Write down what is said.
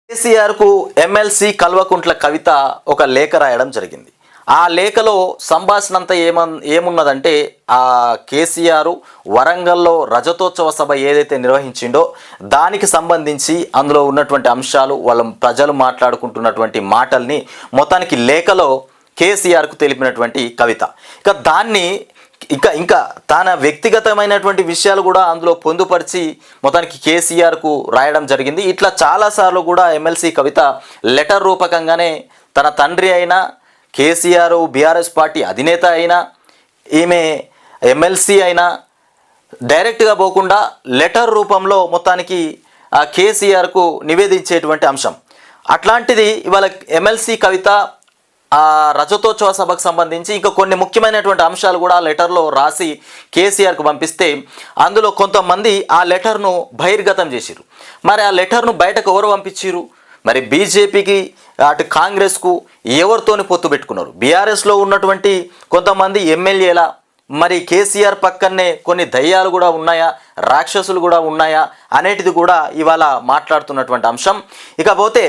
కేసీఆర్కు ఎమ్మెల్సీ కల్వకుంట్ల కవిత ఒక లేఖ రాయడం జరిగింది. ఆ లేఖలో సంభాషణ అంతా ఏమున్నదంటే ఆ కేసీఆర్ వరంగల్లో రజతోత్సవ సభ ఏదైతే నిర్వహించిండో దానికి సంబంధించి అందులో ఉన్నటువంటి అంశాలు, వాళ్ళ ప్రజలు మాట్లాడుకుంటున్నటువంటి మాటల్ని మొత్తానికి లేఖలో కేసీఆర్కు తెలిపినటువంటి కవిత. ఇక దాన్ని ఇంకా తన వ్యక్తిగతమైనటువంటి విషయాలు కూడా అందులో పొందుపరిచి మొత్తానికి కేసీఆర్కు రాయడం జరిగింది. ఇట్లా చాలాసార్లు కూడా ఎమ్మెల్సీ కవిత లెటర్ రూపకంగానే తన తండ్రి అయినా, కేసీఆర్ బీఆర్ఎస్ పార్టీ అధినేత అయినా, ఈమె ఎమ్మెల్సీ అయినా డైరెక్ట్గా పోకుండా లెటర్ రూపంలో మొత్తానికి ఆ కేసీఆర్కు నివేదించేటువంటి అంశం. అట్లాంటిది ఇవాళ ఎమ్మెల్సీ కవిత ఆ రజతోత్సవ సభకు సంబంధించి ఇంకా కొన్ని ముఖ్యమైనటువంటి అంశాలు కూడా లెటర్లో రాసి కేసీఆర్కు పంపిస్తే అందులో కొంతమంది ఆ లెటర్ను బహిర్గతం చేసిరు. మరి ఆ లెటర్ను బయటకు ఎవరు పంపించారు? మరి బీజేపీకి అటు కాంగ్రెస్కు ఎవరితోని పొత్తు పెట్టుకున్నారు? బీఆర్ఎస్లో ఉన్నటువంటి కొంతమంది ఎమ్మెల్యేల, మరి కేసీఆర్ పక్కనే కొన్ని దయ్యాలు కూడా ఉన్నాయా, రాక్షసులు కూడా ఉన్నాయా అనేటిది కూడా ఇవాళ మాట్లాడుతున్నటువంటి అంశం. ఇకపోతే